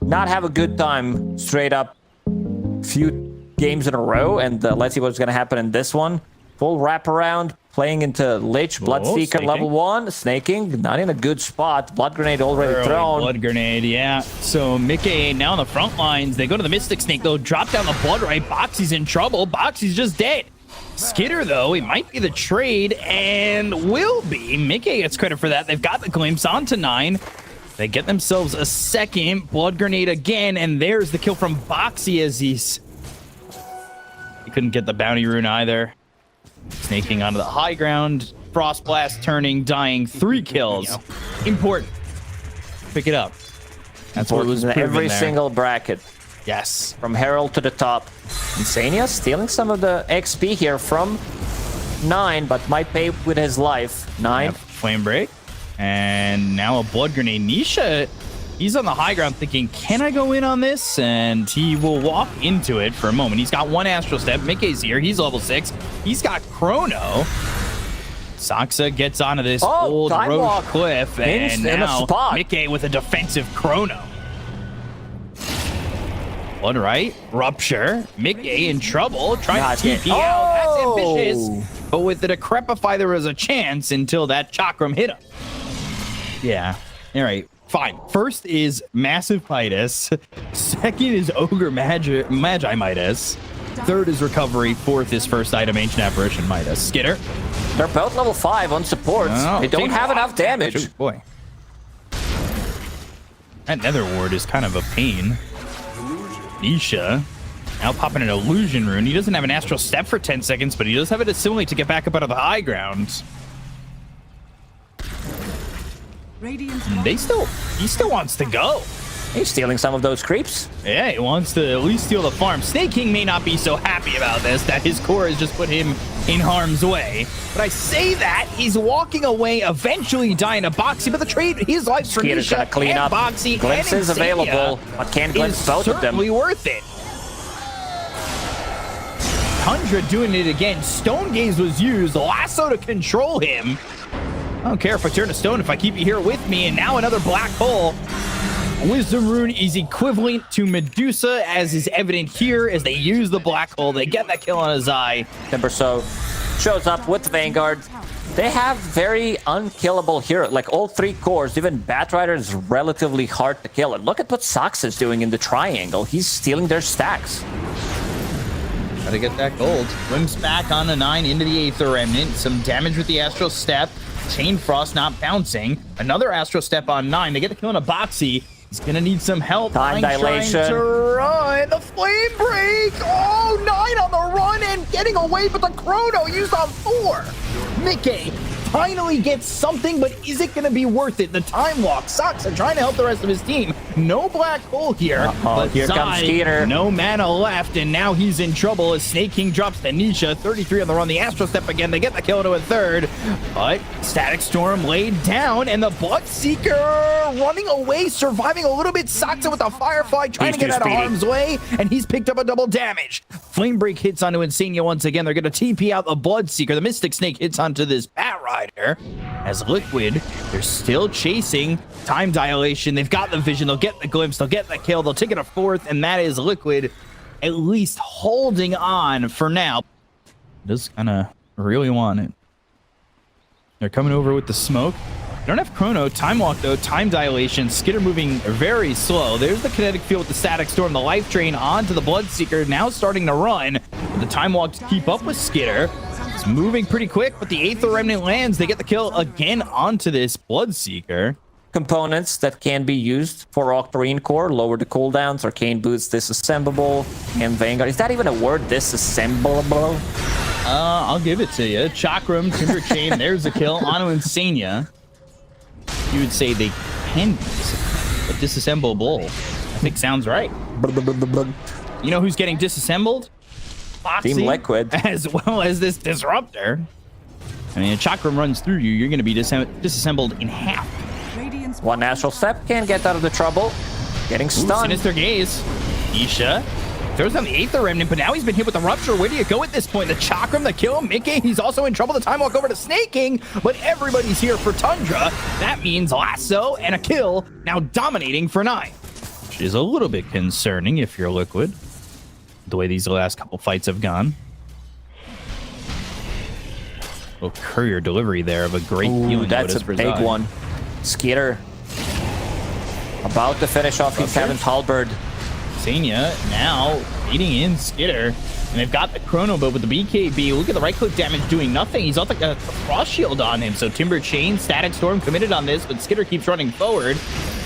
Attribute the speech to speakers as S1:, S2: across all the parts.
S1: not have a good time straight up few games in a row, and let's see what's gonna happen in this one. Full wraparound, playing into Lich, Bloodseeker level 1, snaking, not in a good spot. Blood grenade already thrown.
S2: Blood grenade, yeah. So Mickey now on the front lines. They go to the Mystic Snake, though. Drop down the blood right. Boxy's in trouble. Boxy's just dead. Skitter, though, he might be the trade, and will be. Mickey gets credit for that. They've got the glimpse onto 9. They get themselves a second. Blood grenade again, and there's the kill from Boxy as he couldn't get the bounty rune either. Snaking onto the high ground. Frost Blast turning, dying. 3 kills. Important. Pick it up. That's what was
S1: in every single bracket.
S2: Yes.
S1: From Herald to the top. Insania stealing some of the XP here from 9, but might pay with his life. 9.
S2: Yep. Flame break. And now a blood grenade. Nisha, he's on the high ground thinking, can I go in on this? And he will walk into it for a moment. He's got 1 Astral Step. Mickey's here. He's level 6. He's got Chrono. Saksa gets onto this old Roche cliff. And now Mickey with a defensive Chrono. Blood right. Rupture. Mickey in trouble. Trying to TP out. That's ambitious. But with the Decrepify, there was a chance until that Chakram hit him. Yeah. All right. Fine. First is Massive Midas. Second is Ogre Magi Midas. Third is Recovery. Fourth is First Item Ancient Apparition Midas. Skitter.
S1: They're both level 5 on supports. They don't have enough damage.
S2: Oh, boy. That Nether Ward is kind of a pain. Nisha. Now popping an Illusion Rune. He doesn't have an Astral Step for 10 seconds, but he does have it Assimilate to get back up out of the high ground. He still wants to go.
S1: He's stealing some of those creeps.
S2: Yeah, he wants to at least steal the farm. Snake King may not be so happy about this, that his core has just put him in harm's way. But I say that, he's walking away, eventually dying to Boxy, but the trade, his life for Nisha
S1: clean
S2: and
S1: up.
S2: Boxy
S1: Glimpse
S2: and
S1: is available, but can't glimpse both of them.
S2: Certainly worth it. Tundra doing it again. Stone Gaze was used. Lasso to control him. I don't care if I turn to stone, if I keep you here with me. And now another black hole. Wisdom Rune is equivalent to Medusa, as is evident here as they use the black hole. They get that kill on his eye.
S1: Timbersaw shows up with Vanguard. They have very unkillable hero. Like all 3 cores, even Batrider is relatively hard to kill. And look at what Sox is doing in the triangle. He's stealing their stacks.
S2: Gotta get that gold. Glimpse back on the 9 into the Aether Remnant. Some damage with the Astral Step. Chain Frost not bouncing. Another Astral Step on 9. They get the kill on a Boxy. He's gonna need some help.
S1: Time dilation.
S2: Trying to run. The flame break. Oh, 9 on the run and getting away, but the Chrono used on 4. Mickey finally gets something, but is it gonna be worth it? The time walk. Saksa trying to help the rest of his team. No black hole here. But
S1: here comes Skeeter.
S2: No mana left, and now he's in trouble as Snake King drops to Nisha. 33 on the run. The Astral Step again. They get the kill to a 3rd. But Static Storm laid down, and the Bloodseeker running away, surviving a little bit. Saksa with the Firefly trying to get out of harm's way, and he's picked up a double damage. Flame Break hits onto Insania once again. They're going to TP out the Bloodseeker. The Mystic Snake hits onto this Bat Rider. As Liquid, they're still chasing. Time dilation. They've got the vision. They'll get the glimpse. They'll get the kill. They'll take it a 4th, and that is Liquid at least holding on for now. Just kind of really want it. They're coming over with the smoke. They don't have Chrono. Time Walk, though. Time dilation. Skitter moving very slow. There's the kinetic field with the Static Storm. The Life Drain onto the Bloodseeker. Now starting to run. The Time Walk to keep up with Skitter. It's moving pretty quick, but the Aether Remnant lands. They get the kill again onto this Bloodseeker.
S1: Components that can be used for Octarine Core. Lower the cooldowns. Arcane Boots disassemblable. And Vanguard. Is that even a word? Disassemblable?
S2: I'll give it to you. Chakram, Timber Chain. There's a kill. Onto Insania. You would say they can be disassembled, but disassemblable, I think sounds right. You know who's getting disassembled? Foxy,
S1: Team Liquid.
S2: As well as this Disruptor. I mean, a Chakram runs through you, you're going to be disassembled in half.
S1: 1 Astral Step, can't get out of the trouble. Getting stunned.
S2: Sinister Gaze. Isha throws down the Aether Remnant, but now he's been hit with the Rupture. Where do you go at this point? The Chakram, the kill. Mickey, he's also in trouble. The Time Walk over to Snake King, but everybody's here for Tundra. That means Lasso and a kill, now dominating for 9. which is a little bit concerning if you're Liquid, the way these last couple fights have gone. Little courier delivery there of a great healing.
S1: That's a big one. Skitter about to finish off his Kevin Talbert.
S2: Senia now beating in Skitter. And they've got the chrono build with the BKB. Look at the right click damage doing nothing. He's got a frost shield on him. So Timber Chain, Static Storm committed on this, but Skitter keeps running forward.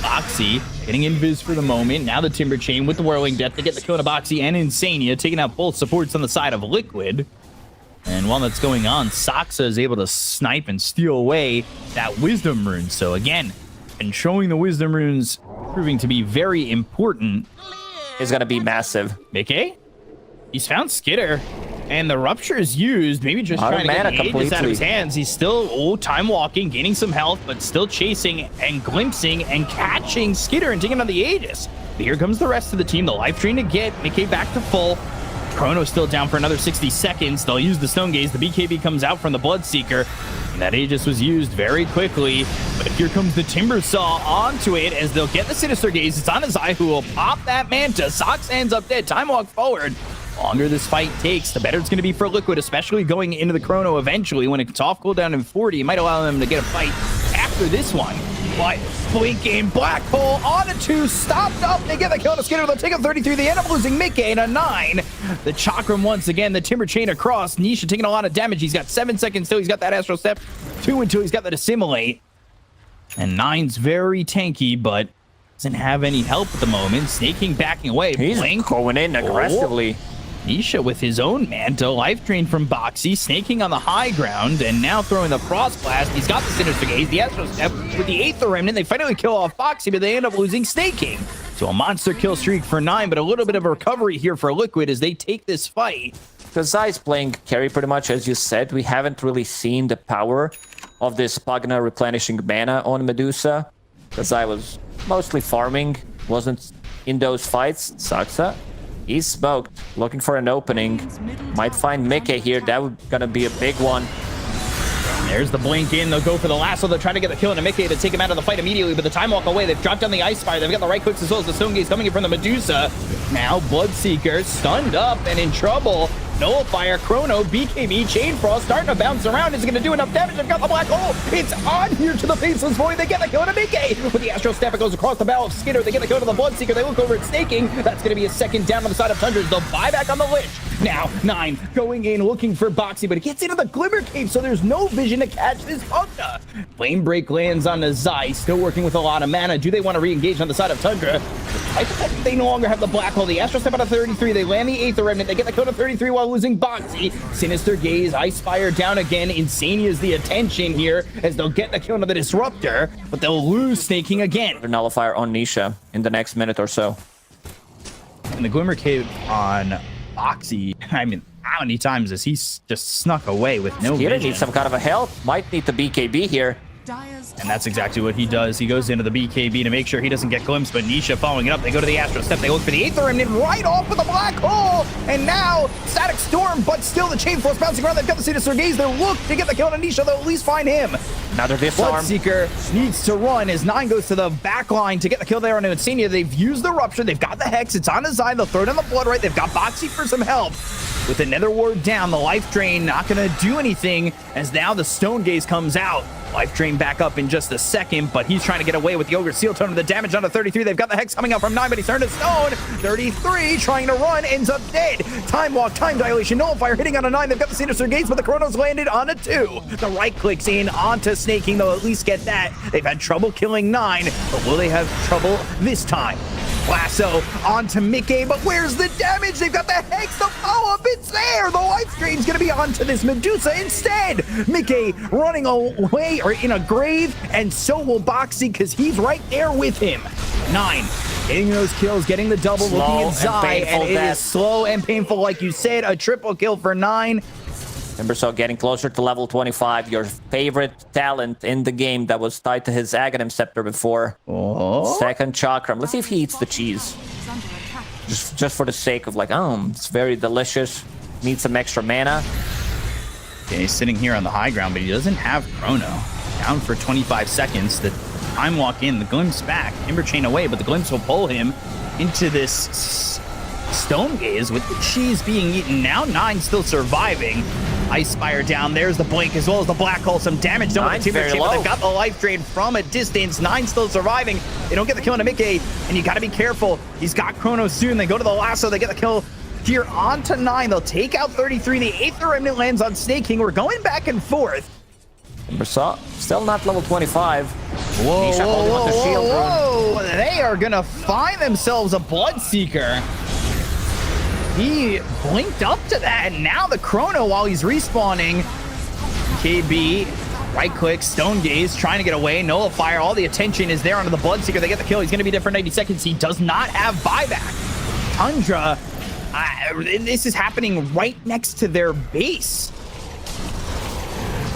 S2: Boxy getting invis for the moment. Now the Timber Chain with the Whirling Death to get the kill on Boxy and Insania, taking out both supports on the side of Liquid. And while that's going on, Saksa is able to snipe and steal away that Wisdom Rune. So again, controlling the Wisdom Runes proving to be very important.
S1: Is going to be massive.
S2: Mickey? He's found Skitter, and the Rupture is used. Maybe just
S1: Out
S2: trying to get the
S1: completely.
S2: Aegis out of his hands. He's still time walking, gaining some health, but still chasing and glimpsing and catching Skitter and taking on the Aegis. But here comes the rest of the team. The life drain to get Mickey back to full. Chrono still down for another 60 seconds. They'll use the Stone Gaze. The BKB comes out from the Bloodseeker, and that Aegis was used very quickly. But here comes the Timber Saw onto it as they'll get the Sinister Gaze. It's on Azai, who will pop that Manta. Sox ends up dead. Time walk forward. Longer this fight takes, the better it's going to be for Liquid, especially going into the Chrono eventually. When it's off cooldown in 40, it might allow them to get a fight after this one. But blinking Black Hole on a 2, stopped up. They get the kill to Skitter. They'll take a 33. They end up losing Mickey in a 9. The Chakram once again, the Timber Chain across. Nisha taking a lot of damage. He's got 7 seconds till he's got that Astral Step. 2 until he's got the Dissimulate. And 9's very tanky, but doesn't have any help at the moment. Snaking backing away.
S1: He's
S2: Blink
S1: going in aggressively.
S2: Nisha with his own Manta, life drain from Boxy, snaking on the high ground, and now throwing the Frost Blast. He's got the Sinister Gaze, the Astral Step with the 8th Remnant. They finally kill off Boxy, but they end up losing Snaking. So a monster kill streak for 9, but a little bit of a recovery here for Liquid as they take this fight.
S1: Because Zai's playing carry pretty much, as you said. We haven't really seen the power of this Pagna replenishing mana on Medusa. Because Zai was mostly farming, wasn't in those fights. Saksa. He's smoked, looking for an opening. Might find Mickey here. That would gonna be a big one.
S2: There's the blink in. They'll go for the lasso. They'll try to get the kill on Mickey to take him out of the fight immediately, but the time walk away. They've dropped down the Ice Fire. They've got the right clicks as well as the Stone Gaze coming in from the Medusa. Now Bloodseeker stunned up and in trouble. Nullifier, Chrono, BKB, Chain Frost starting to bounce around. Is it going to do enough damage? They've got the Black Hole. It's on here to the Faceless Void. They get the kill to Mickey. With the Astral Step, it goes across the bow of Skitter. They get the kill to the Bloodseeker. They look over at Snaking. That's going to be a second down on the side of Tundra. They'll buy back on the Lich. Now, 9 going in, looking for Boxy, but it gets into the Glimmer Cave, so there's no vision to catch this Pugna. Flame Break lands on the Zai, still working with a lot of mana. Do they want to re-engage on the side of Tundra? Despite the fact that they no longer have the Black Hole, the Astral Step out of 33. They land the 8th Remnant. They get the kill to 33 while losing Boxy. Sinister Gaze, Ice Fire down again. Insania is the attention here as they'll get the kill into the Disruptor, but they'll lose Snaking again.
S1: Nullifier on Nisha in the next minute or so.
S2: And the Glimmer Cave on Boxy, I mean, how many times has he just snuck away with no
S1: Skitter
S2: vision?
S1: needs some kind of a help. Might need the BKB here.
S2: And that's exactly what he does. He goes into the BKB to make sure he doesn't get glimpsed, but Nisha following it up. They go to the Astral Step. They look for the 8th Remnant right off with the Black Hole. And now Static Storm, but still the Chain Force bouncing around. They've got the Sinister Gaze. They'll look to get the kill on Nisha. They'll at least find him.
S1: Another disarm.
S2: Bloodseeker needs to run as 9 goes to the back line to get the kill there on Insania. They've used the Rupture. They've got the Hex. It's on his eye. They'll throw down the Blood Right. They've got Boxy for some help. With the Nether Ward down, the Life Drain not going to do anything as now the Stone Gaze comes out. Life Drain back up in just a second, but he's trying to get away with the Ogre Seal Tone. The damage onto 33. They've got the Hex coming out from 9, but he's turned to stone. 33 trying to run, ends up dead. Time Walk, Time Dilation, Nullifier hitting on a 9. They've got the Sinister Gaze, but the Chrono's landed on a 2. The right clicks in onto Snaking. They'll at least get that. They've had trouble killing 9, but will they have trouble this time? Lasso onto Mickey, but where's the damage? They've got the Hex, the follow-up, it's there! The Life Drain's gonna be onto this Medusa instead! Mickey running away or in a grave, and so will Boxy, because he's right there with him. 9, getting those kills, getting the double,
S1: Slow
S2: looking at Zai, and it
S1: death.
S2: is slow and painful, like you said, a triple kill for 9.
S1: Timbersaw getting closer to level 25, your favorite talent in the game that was tied to his Aghanim Scepter before.
S2: Oh.
S1: Second Chakram. Let's see if he eats the cheese. Just for the sake of like, it's very delicious. Needs some extra mana.
S2: Okay, he's sitting here on the high ground, but he doesn't have Chrono. Down for 25 seconds. The Time Walk in, the Glimpse back. Timber Chain away, but the Glimpse will pull him. into this Stone Gaze with the cheese being eaten now. 9 still surviving. Ice Spire down. There's the blink as well as the black hole. Some damage done with the team shape, but they've got the life drain from a distance. 9 still surviving. They don't get the kill on Mickey, and you got to be careful. He's got Chrono soon. They go to the lasso. They get the kill here onto 9. They'll take out 33. The 8th remnant lands on Snake King. We're going back and forth.
S1: Still not level 25.
S2: Whoa,
S1: Nisha holding on to shield rune.
S2: whoa. They are going to find themselves a Bloodseeker. He blinked up to that, and now the Chrono while he's respawning. KB, right click, Stone Gaze, trying to get away, Nullifier, all the attention is there onto the Bloodseeker. They get the kill. He's going to be there for 90 seconds. He does not have buyback. Tundra, this is happening right next to their base.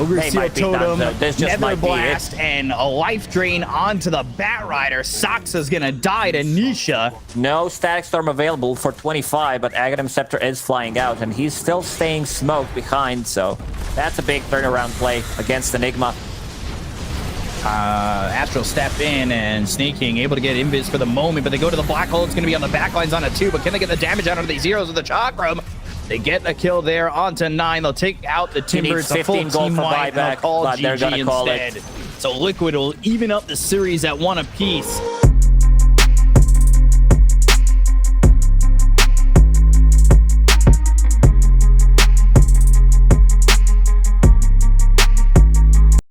S2: Ogre Seal Totem, Nether Blast, and a life drain onto the Bat Rider. Saksa's gonna die to Nisha.
S1: No Static Storm available for 25, but Aghanim Scepter is flying out, and he's still staying smoked behind, so that's a big turnaround play against Enigma.
S2: Astral step in, and Snake King able to get invis for the moment, but they go to the black hole. It's gonna be on the backlines on it too, but can they get the damage out of these heroes with the Chakram? They get a kill there onto 9. They'll take out the Timber. It's a full team wipe, and they'll call GG instead. So Liquid will even up the series at 1 apiece.